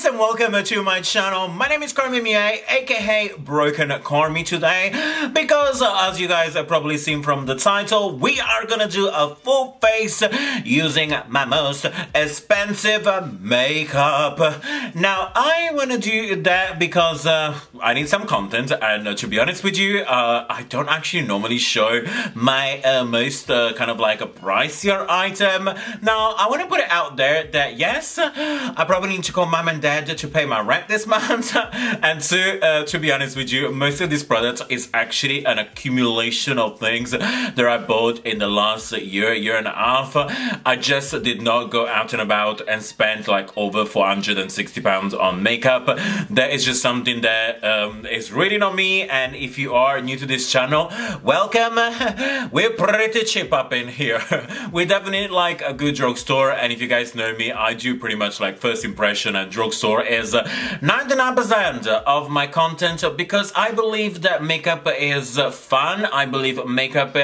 Bibies and welcome to my channel. My name is CarmiMua, aka Broken Carmi today, because as you guys have probably seen from the title, we are gonna do a full face using my most expensive makeup. Now I wanna do that because I need some content, and to be honest with you, I don't actually normally show my most kind of like a pricier item. Now I wanna put it out there that yes, I probably need to call mom and dad to pay my rent this month, and to be honest with you, most of this product is actually an accumulation of things that I bought in the last year and a half. I just did not go out and about and spend like over £460 on makeup. That is just something that is really not me, and if you are new to this channel, welcome. We're pretty cheap up in here. We're definitely like a good drugstore, and if you guys know me, I do pretty much like first impression, and drugstore is 99% of my content, because I believe that makeup is fun. I believe makeup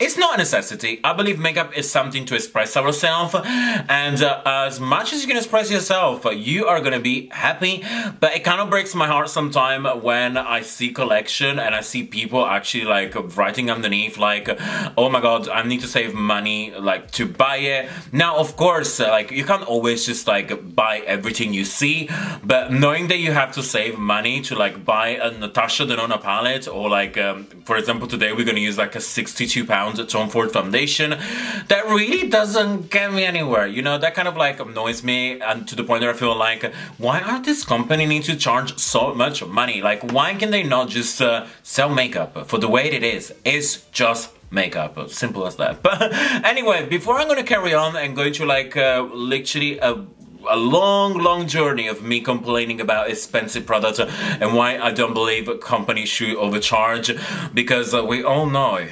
is not a necessity. I believe makeup is something to express ourselves, and as much as you can express yourself, you are gonna be happy. But it kind of breaks my heart sometimes when I see collection and I see people actually like writing underneath like, oh my god, I need to save money like to buy it. Now of course, like you can't always just like buy everything you see, but knowing that you have to save money to like buy a Natasha Denona palette, or like for example today we're gonna use like a £62 Tom Ford foundation, that really doesn't get me anywhere, you know. That kind of like annoys me, and to the point where I feel like, why are this company need to charge so much money? Like why can they not just sell makeup for the way it is? It's just makeup, simple as that. But anyway, before I'm gonna carry on and go to like literally a long journey of me complaining about expensive products and why I don't believe companies should overcharge, because we all know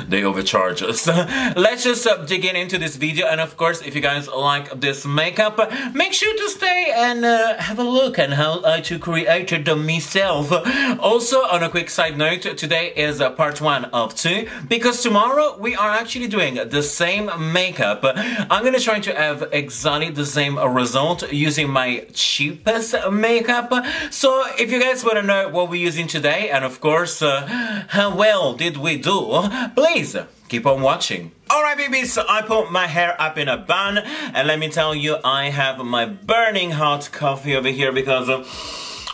they overcharge us. Let's just dig into this video, and of course if you guys like this makeup, make sure to stay and have a look at how I created them myself. Also, on a quick side note, today is part 1 of 2, because tomorrow we are actually doing the same makeup. I'm gonna try to have exactly the same result using my cheapest makeup. So if you guys want to know what we're using today, and of course how well did we do, please keep on watching. Alright babies, so I put my hair up in a bun, and let me tell you, I have my burning hot coffee over here because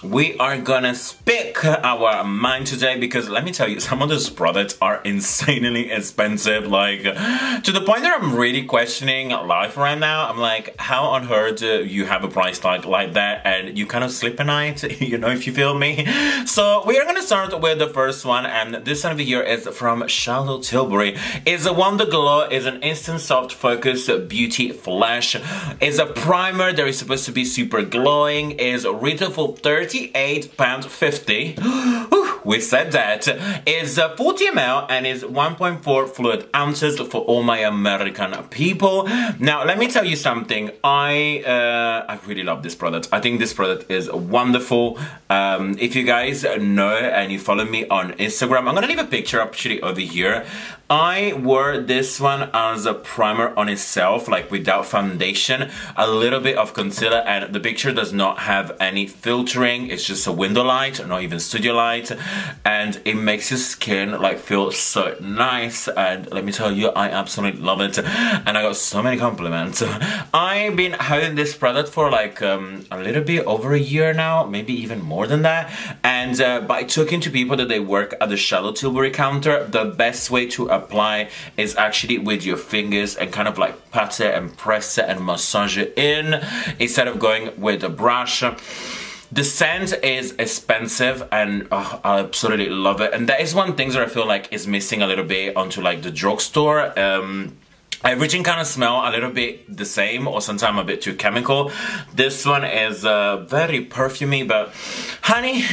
we are gonna speak our mind today, because let me tell you, some of those products are insanely expensive, like to the point that I'm really questioning life right now. I'm like, how on earth you have a price tag like that and you kind of sleep at night, you know, if you feel me. So we are gonna start with the first one, and this one over here is from Charlotte Tilbury. It's a Wonder Glow, is an instant soft focus beauty flash. Is a primer that is supposed to be super glowing. Is retail for £38.50. We said that. Is 40 ml and is 1.4 fluid ounces for all my American people. Now let me tell you something. I really love this product. I think this product is wonderful. If you guys know and you follow me on Instagram, I'm gonna leave a picture actually over here. I wore this one as a primer on itself, like without foundation, a little bit of concealer, and the picture does not have any filtering. It's just a window light, not even studio light, and it makes your skin like feel so nice, and let me tell you, I absolutely love it, and I got so many compliments. I've been having this product for like a little bit over a year now, maybe even more than that, and by talking to people that they work at the Charlotte Tilbury counter, the best way to apply is actually with your fingers and kind of like pat it and press it and massage it in, instead of going with a brush. The scent is expensive, and I absolutely love it, and that is one thing that I feel like is missing a little bit onto like the drugstore. Everything kind of smell a little bit the same, or sometimes a bit too chemical. This one is very perfumey, but honey,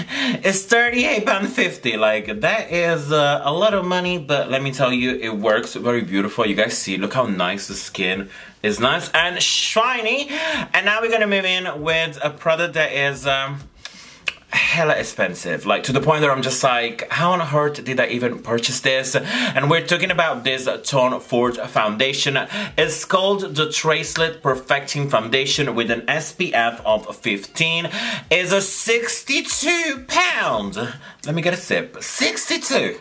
it's £38.50. Like that is a lot of money, but let me tell you, it works very beautiful. You guys see, look how nice the skin is, nice and shiny. And now we're gonna move in with a product that is hella expensive, like to the point that I'm just like, how on earth did I even purchase this? And we're talking about this Tom Ford foundation. It's called the Tracelet Perfecting Foundation with an SPF of 15. It's a £62. Let me get a sip. 62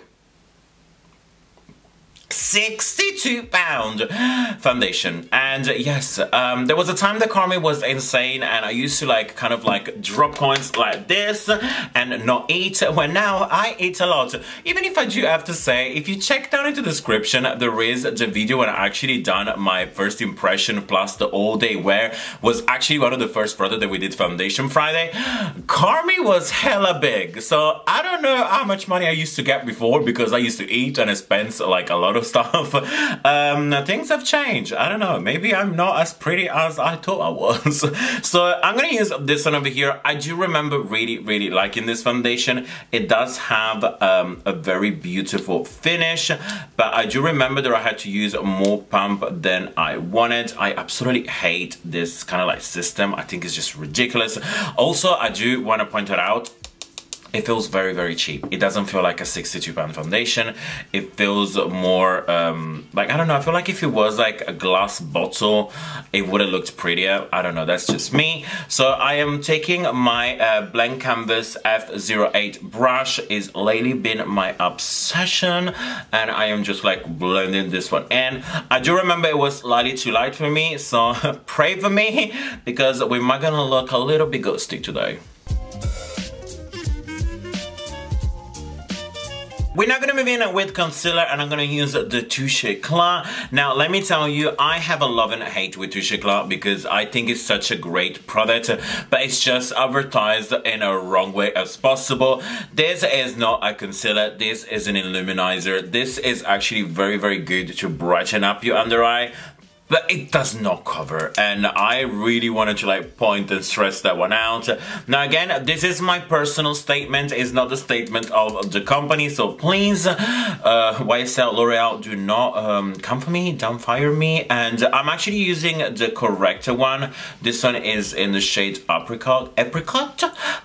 £62 foundation. And yes, there was a time that Carmi was insane and I used to like kind of like drop coins like this and not eat, when now I eat a lot. Even if I do have to say, if you check down into the description, there is the video when I actually done my first impression plus the all day wear, was actually one of the first products that we did Foundation Friday. Carmi was hella big, so I don't know how much money I used to get before because I used to eat and I spent like a lot of stuff. Things have changed. I don't know, maybe I'm not as pretty as I thought I was. So I'm gonna use this one over here. I do remember really liking this foundation. It does have a very beautiful finish, but I do remember that I had to use more pump than I wanted. I absolutely hate this kind of like system. I think it's just ridiculous. Also, I do want to point it out, it feels very cheap. It doesn't feel like a £62 foundation. It feels more like, I don't know, I feel like if it was like a glass bottle, it would have looked prettier. I don't know, that's just me. So I am taking my blank canvas F08 brush. It's lately been my obsession, and I am just like blending this one in. I do remember it was slightly too light for me, so pray for me because we might gonna look a little bit ghosty today. We're now going to move in with concealer, and I'm going to use the Touche Eclat. Now, let me tell you, I have a love and hate with Touche Eclat because I think it's such a great product, but it's just advertised in a wrong way as possible. This is not a concealer, this is an illuminizer. This is actually very good to brighten up your under eye, but it does not cover, and I really wanted to like point and stress that one out. Now again, this is my personal statement, it's not the statement of the company, so please, YSL, L'Oreal, do not come for me, don't fire me. And I'm actually using the correct one. This one is in the shade Apricot.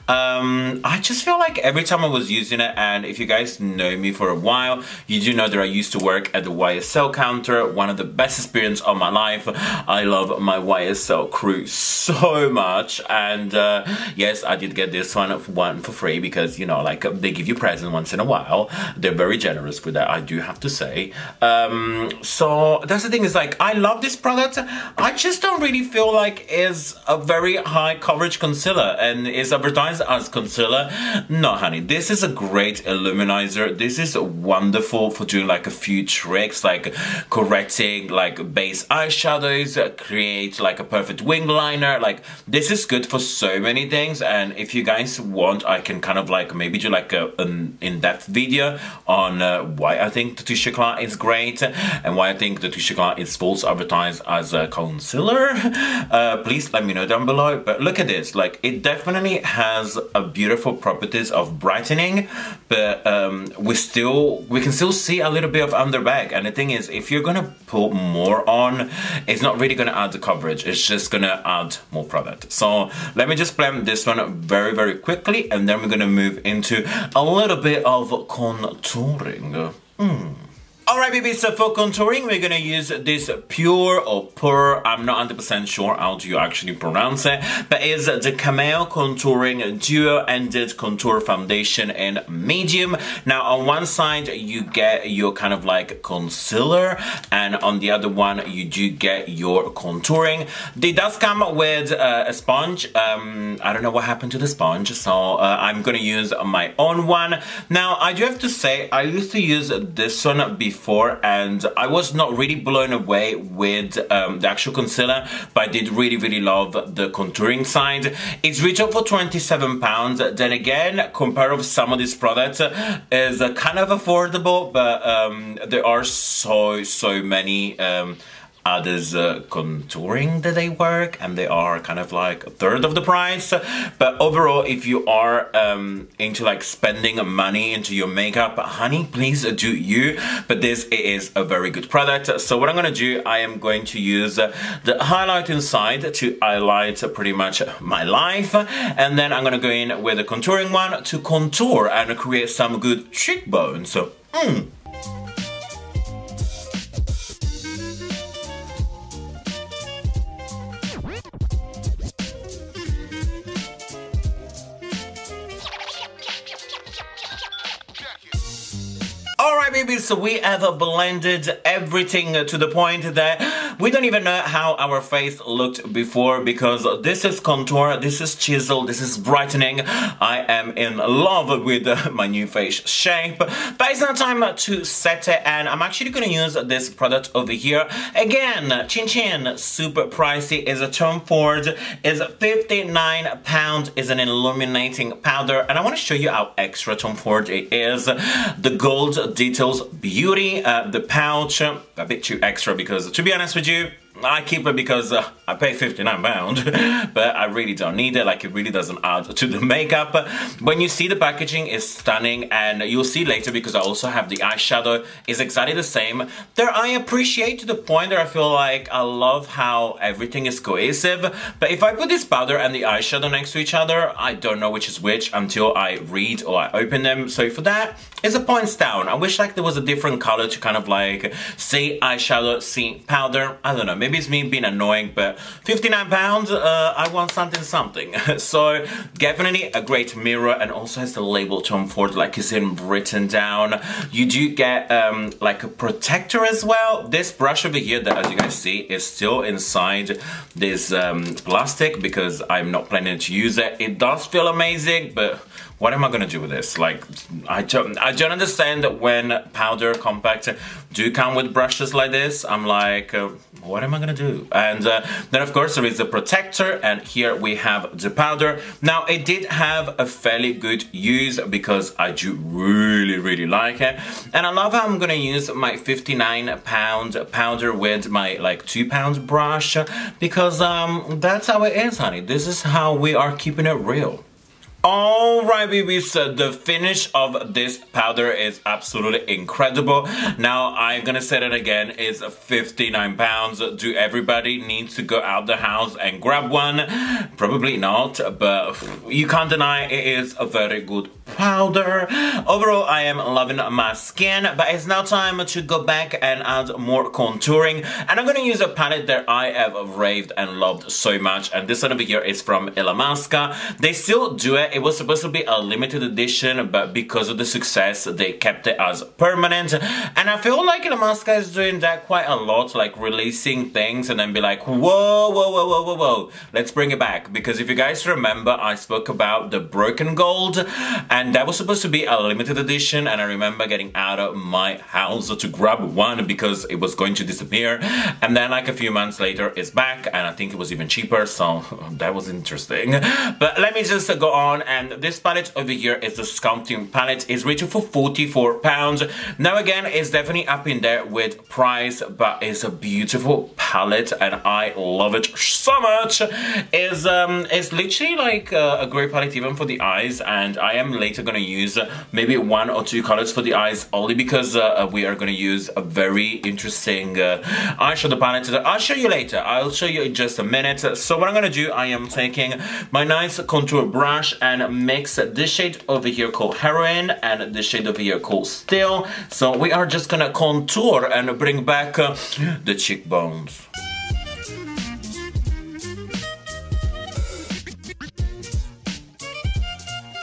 I just feel like every time I was using it, and if you guys know me for a while, you do know that I used to work at the YSL counter, one of the best experience of my life. I love my YSL crew so much, and yes, I did get this one for free because, you know, like they give you presents once in a while. They're very generous with that, I do have to say. So that's the thing, is like, I love this product. I just don't really feel like it's a very high coverage concealer, and it's advertised as concealer. No honey, this is a great illuminizer. This is wonderful for doing like a few tricks, like correcting like base eyeshadows, create like a perfect wing liner. Like, this is good for so many things, and if you guys want, I can kind of like maybe do like an in-depth video on why I think the Touche Eclat is great and why I think the Touche Eclat is false advertised as a concealer. Please let me know down below. But look at this, like it definitely has a beautiful properties of brightening, but we can still see a little bit of under bag. And the thing is, if you're gonna put more on, it's not really gonna add the coverage, it's just gonna add more product. So let me just blend this one very quickly, and then we're gonna move into a little bit of contouring. Alright baby, so for contouring we're gonna use this Pure or Pur, I'm not 100% sure how do you actually pronounce it, but it's the Cameo Contouring Duo Ended Contour Foundation in medium. Now on one side you get your kind of like concealer, and on the other one you do get your contouring. It does come with a sponge. I don't know what happened to the sponge, so I'm gonna use my own one. Now I do have to say, I used to use this one before, and I was not really blown away with the actual concealer, but I did really love the contouring side. It's retail for £27. Then again, compared with some of these products, is kind of affordable, but there are so many others contouring that they work, and they are kind of like a third of the price. But overall, if you are into like spending money into your makeup, honey, please do you. But this is a very good product. So what I'm gonna do, I am going to use the highlight inside to highlight pretty much my life, and then I'm gonna go in with the contouring one to contour and create some good cheekbones. So Alright, babies, so we have blended everything to the point that we don't even know how our face looked before, because this is contour, this is chisel, this is brightening. I am in love with my new face shape, but it's now time to set it, and I'm actually going to use this product over here. Again, chin chin, super pricey, is a Tom Ford, is £59, is an illuminating powder, and I want to show you how extra Tom Ford it is. The gold details beauty, the pouch, a bit too extra because, to be honest with you, I keep it because I pay £59, but I really don't need it. Like, it really doesn't add to the makeup. When you see the packaging is stunning, and you'll see later because I also have the eyeshadow is exactly the same. There, I appreciate to the point that I feel like I love how everything is cohesive. But if I put this powder and the eyeshadow next to each other, I don't know which is which until I read or I open them. So for that, it's a points down. I wish like there was a different color to kind of like see eyeshadow, see powder. I don't know. Maybe it's me being annoying, but £59, I want something. So definitely a great mirror, and also has the label Tom Ford, like is in written down. You do get like a protector as well. This brush over here that, as you guys see, is still inside this plastic because I'm not planning to use it. It does feel amazing, but what am I gonna do with this? Like, I don't understand that when powder compact do come with brushes like this. I'm like, what am I gonna do? And then of course there is the protector, and here we have the powder. Now it did have a fairly good use because I do really like it, and I love how I'm gonna use my £59 powder with my like £2 brush, because that's how it is, honey. This is how we are keeping it real. Alright, babies, so the finish of this powder is absolutely incredible. Now, I'm gonna say it again, it's £59. Do everybody needs to go out the house and grab one? Probably not, but you can't deny it is a very good powder. Overall, I am loving my skin, but it's now time to go back and add more contouring. And I'm gonna use a palette that I have raved and loved so much, and this one over here is from Illamasqua. They still do it. It was supposed to be a limited edition, but because of the success, they kept it as permanent. And I feel like Illamasqua is doing that quite a lot, like releasing things and then be like, whoa, let's bring it back. Because if you guys remember, I spoke about the broken gold, and that was supposed to be a limited edition, and I remember getting out of my house to grab one because it was going to disappear. And then like a few months later, it's back, and I think it was even cheaper, so that was interesting. But let me just go on. And this palette over here is the Sculpting Palette. It's retail for £44. Now again, it's definitely up in there with price, but it's a beautiful palette and I love it so much. It's literally like a great palette even for the eyes, and I am later gonna use maybe 1 or 2 colors for the eyes, only because we are gonna use a very interesting eyeshadow palette that I'll show you later. I'll show you in just a minute. So what I'm gonna do, I am taking my nice contour brush and mix this shade over here called Heroin and this shade over here called Still. So we are just gonna contour and bring back the cheekbones.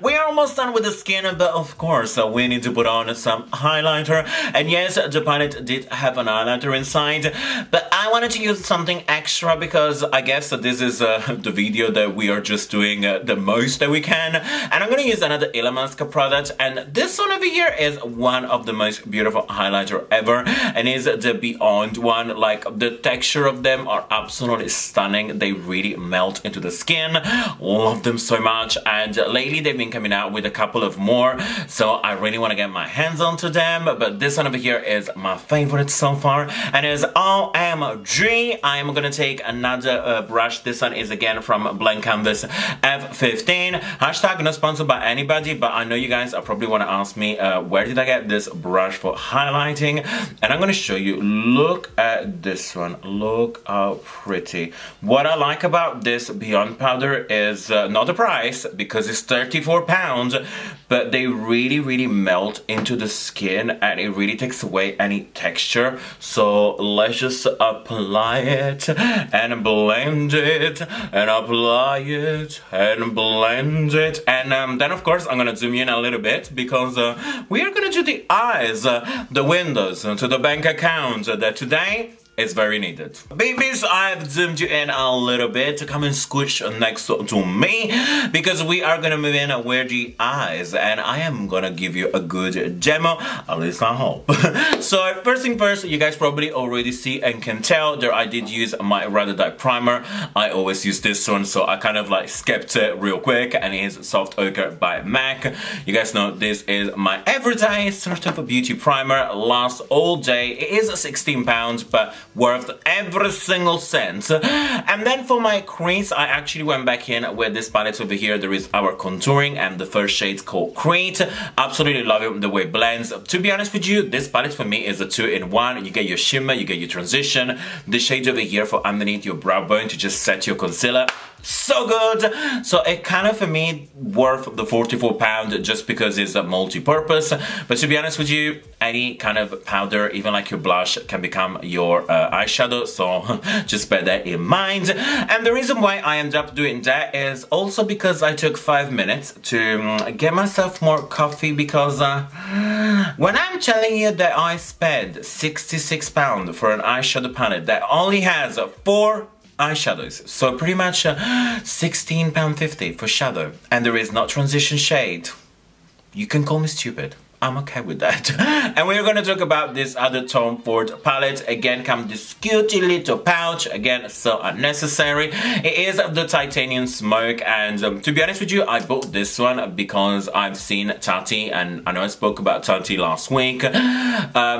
We are almost done with the skin, but of course we need to put on some highlighter. And yes, the palette did have an highlighter inside, but I wanted to use something extra because I guess that this is the video that we are just doing the most that we can. And I'm gonna use another Illamasqua product, and this one over here is one of the most beautiful highlighter ever, and is the Beyond one. Like, the texture of them are absolutely stunning. They really melt into the skin. Love them so much, and lately they've been coming out out with a couple of more, so I really want to get my hands onto them. But this one over here is my favorite so far, and is OMG. I am gonna take another brush. This one is again from Blank Canvas F15. Hashtag not sponsored by anybody, but I know you guys probably want to ask me where did I get this brush for highlighting, and I'm gonna show you. Look at this one. Look how pretty. What I like about this Beyond powder is not the price, because it's £34, but they really melt into the skin and it really takes away any texture. So let's just apply it and blend it and apply it and blend it, and then of course I'm gonna zoom in a little bit because we are gonna do the eyes, the windows to the bank account that today is very needed. Babies, I've zoomed you in a little bit to come and squish next to me, because we are gonna move in where the eyes, and I am gonna give you a good demo, at least I hope. So first thing first, you guys probably already see and can tell that I did use my Rubber Dye primer. I always use this one, so I kind of like skipped it real quick, and it is Soft Ochre by MAC. You guys know this is my everyday sort of a beauty primer, lasts all day. It is £16, but worth every single cent. And then for my crease, I actually went back in with this palette over here. There is our contouring, and the first shade called Crete. Absolutely love it, the way it blends. To be honest with you, this palette for me is a 2-in-1. You get your shimmer, you get your transition, the shade over here for underneath your brow bone to just set your concealer. So good. So it kind of for me worth the £44 just because it's a multi-purpose. But to be honest with you, any kind of powder, even like your blush, can become your eyeshadow, so just bear that in mind. And the reason why I ended up doing that is also because I took 5 minutes to get myself more coffee, because when I'm telling you that I spent £66 for an eyeshadow palette that only has 4 eyeshadows, so pretty much £16.50 for shadow, and there is not transition shade, you can call me stupid. I'm okay with that. And we're gonna talk about this other Tom Ford palette. Again, comes this cutie little pouch. Again, so unnecessary. It is the Titanium Smoke, and to be honest with you, I bought this one because I've seen Tati, and I know I spoke about Tati last week.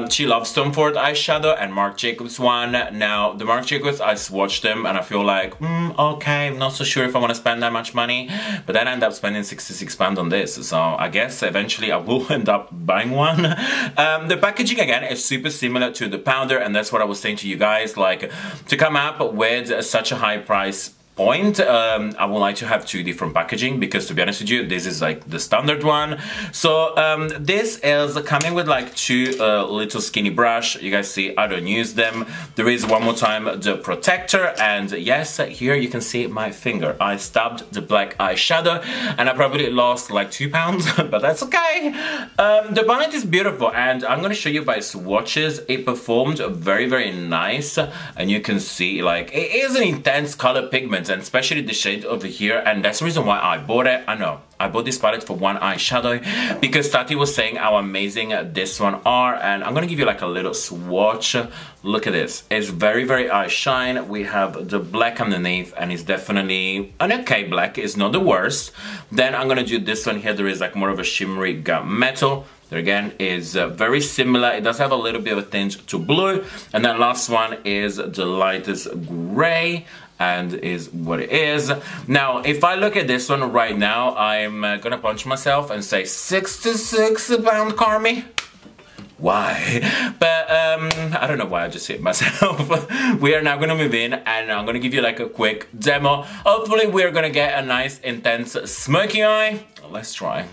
She loves Tom Ford eyeshadow and Marc Jacobs one. Now, the Marc Jacobs, I swatched them and I feel like, okay, I'm not so sure if I want to spend that much money. But then I end up spending £66 on this. So I guess eventually I will end up buying one. The packaging again is super similar to the powder, and that's what I was saying to you guys, like to come up with such a high price point, I would like to have 2 different packaging, because to be honest with you, this is like the standard one. So this is coming with like 2 little skinny brush. You guys see I don't use them. There is one more time the protector, and yes, here you can see my finger. I stabbed the black eyeshadow and I probably lost like £2, but that's okay. The bonnet is beautiful, and I'm gonna show you by swatches. It performed very nice, and you can see like it is an intense color pigment, and especially the shade over here, and that's the reason why I bought it. I know I bought this palette for 1 eyeshadow because Tati was saying how amazing this one are, and I'm gonna give you like a little swatch. Look at this. It's very eye shine. We have the black underneath, and it's definitely an okay black. It's not the worst. Then I'm gonna do this one here. There is like more of a shimmery gunmetal. There again is very similar. It does have a little bit of a tinge to blue. And then last one is the lightest gray, and is what it is. Now, if I look at this one right now, I'm gonna punch myself and say £66 Carmi. Why? But I don't know why I just hit myself. We are now gonna move in, and I'm gonna give you like a quick demo. Hopefully we're gonna get a nice intense smoky eye. Let's try.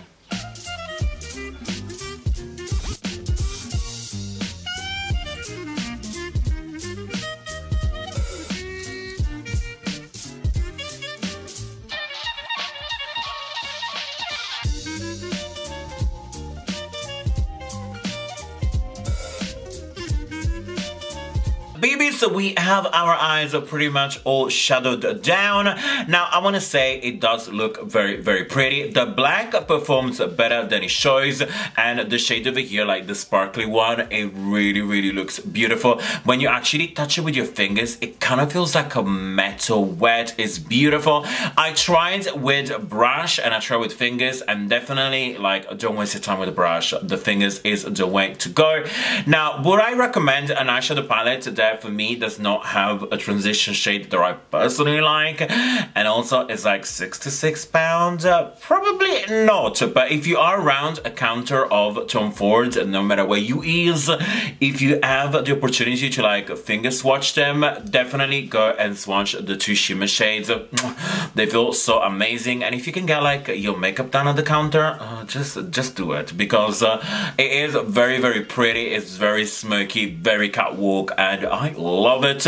Bibies, we have our eyes pretty much all shadowed down. Now, I want to say it does look very, very pretty. The black performs better than it shows, and the shade over here, like the sparkly one, it really, really looks beautiful. When you actually touch it with your fingers, it kind of feels like a metal wet. It's beautiful. I tried with brush and I tried with fingers, and definitely, like, don't waste your time with the brush. The fingers is the way to go. Now, would I recommend an eyeshadow palette that for me does not have a transition shade that I personally like, and also it's like £66? Probably not, but if you are around a counter of Tom Ford, no matter where you is, if you have the opportunity to like finger swatch them, definitely go and swatch the two shimmer shades. They feel so amazing, and if you can get like your makeup done at the counter, just do it, because it is very, very pretty. It's very smoky, very catwalk, and I love it.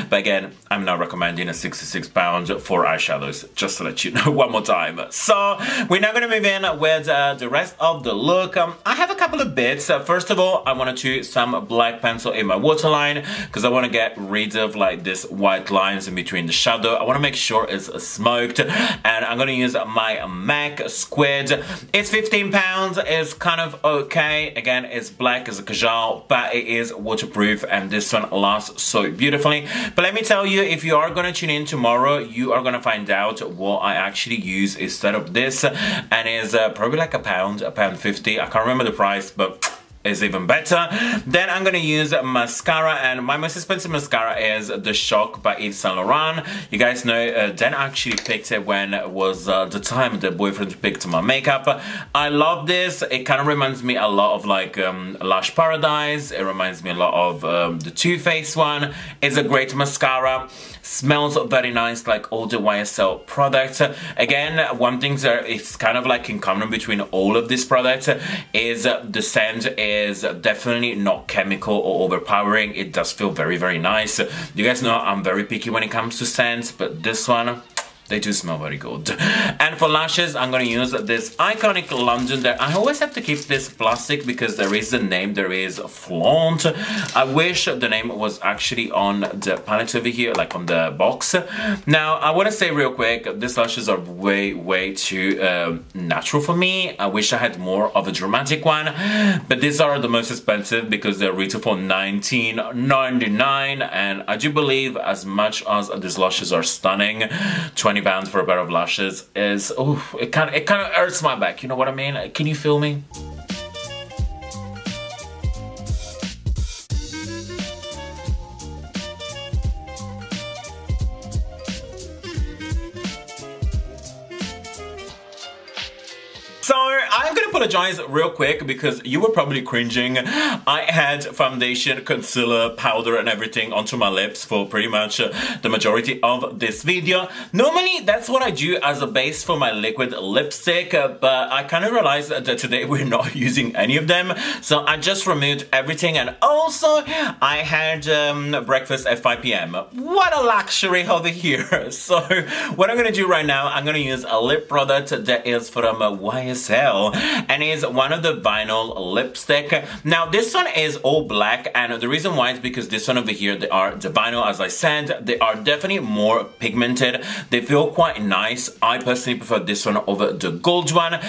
But again, I'm not recommending a £66 for eyeshadows, just to let you know one more time. So we're now going to move in with the rest of the look. I have a couple of bits. First of all, I want to do some black pencil in my waterline, because I want to get rid of like this white lines in between the shadow. I want to make sure it's smoked, and I'm going to use my MAC Squid. It's £15. It's kind of okay. Again, it's black as a kajal, but it is waterproof, and this one lasts so beautifully. But let me tell you, if you are going to tune in tomorrow, you are going to find out what I actually use instead of this, and it's probably like £1.50. I can't remember the price, but is even better. Then I'm gonna use mascara, and my most expensive mascara is the Shock by Yves Saint Laurent. You guys know Dan actually picked it when it was the time the boyfriend picked my makeup. I love this. It kind of reminds me a lot of like Lash Paradise. It reminds me a lot of the Too Faced one. It's a great mascara. Smells very nice, like all the YSL products. Again, one thing that is kind of like in common between all of these products is the scent is definitely not chemical or overpowering. It does feel very, very nice. You guys know I'm very picky when it comes to scents, but this one, they do smell very good. And for lashes, I'm going to use this iconic London. I always have to keep this plastic because there is a name, there is Flaunt. I wish the name was actually on the palette over here, like on the box. Now, I want to say real quick, these lashes are way, way too natural for me. I wish I had more of a dramatic one, but these are the most expensive because they're retail for $19.99, and I do believe as much as these lashes are stunning, £20 for a pair of lashes is, oh, it kind of hurts my back, you know what I mean? Can you feel me? So I'm gonna apologize real quick because you were probably cringing. I had foundation, concealer, powder and everything onto my lips for pretty much the majority of this video. Normally that's what I do as a base for my liquid lipstick, but I kind of realized that today we're not using any of them, so I just removed everything. And also I had breakfast at 5 p.m. What a luxury over here. So what I'm gonna do right now, I'm gonna use a lip product that is from YSL, and is one of the vinyl lipstick. Now this one is all black, and the reason why is because this one over here, they are the vinyl, as I said, they are definitely more pigmented. They feel quite nice. I personally prefer this one over the gold one.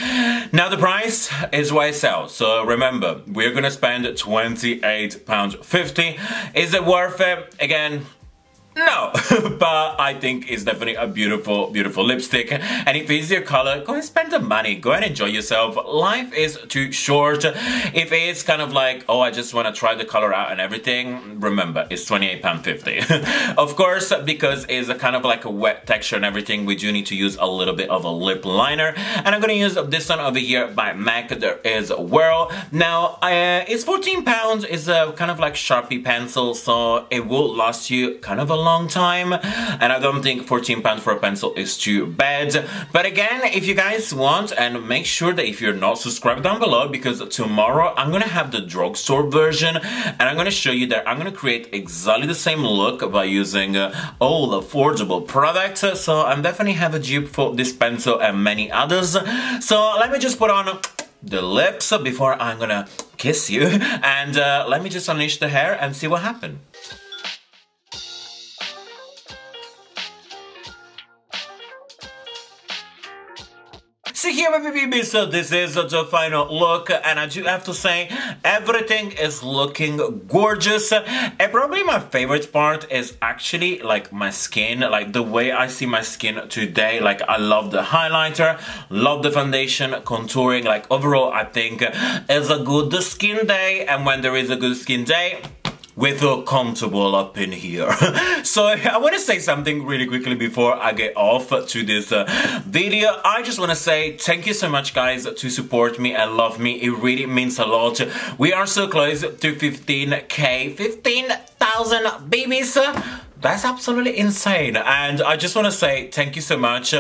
Now the price is YSL, so remember, we're gonna spend £28.50. Is it worth it? Again, no, but I think it's definitely a beautiful, beautiful lipstick. And if it's your color, go and spend the money. Go and enjoy yourself. Life is too short. If it's kind of like, oh, I just want to try the color out and everything, remember, it's £28.50. Of course, because it's a kind of like a wet texture and everything, we do need to use a little bit of a lip liner. And I'm going to use this one over here by MAC. There is Whirl. Now, it's £14. It's a kind of like Sharpie pencil, so it will last you kind of a long time, and I don't think £14 for a pencil is too bad. But again, if you guys want, and make sure that if you're not subscribed down below, because tomorrow I'm gonna have the drugstore version, and I'm gonna show you that I'm gonna create exactly the same look by using all affordable products. So I'm definitely have a dupe for this pencil and many others. So let me just put on the lips before I'm gonna kiss you, and let me just unleash the hair and see what happens. here with Bibies, so this is the final look, and I do have to say, everything is looking gorgeous. And probably my favorite part is actually like my skin, like the way I see my skin today. Like I love the highlighter, love the foundation, contouring. Like overall, I think it's a good skin day, and when there is a good skin day, we feel comfortable up in here. So I want to say something really quickly before I get off to this video. I just want to say thank you so much, guys, to support me and love me. It really means a lot. We are so close to 15k, 15,000 babies. That's absolutely insane, and I just want to say thank you so much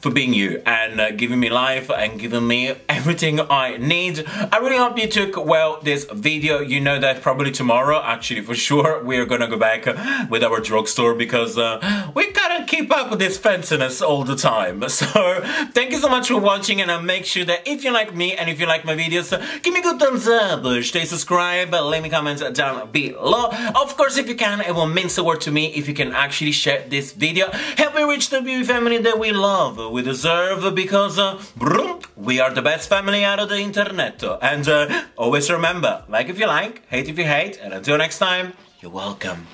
for being you and giving me life and giving me everything I need. I really hope you took well this video. You know that probably tomorrow, actually for sure, we're gonna go back with our drugstore because we gotta keep up with this fanciness all the time. So thank you so much for watching, and make sure that if you like me and if you like my videos, give me a good thumbs up, stay subscribed, leave me comments down below. Of course, if you can, it will mean the word to me if you can actually share this video. Help me reach the Bibi family that we love, we deserve, because we are the best family out of the internet. And always remember, like if you like, hate if you hate, and until next time, you're welcome.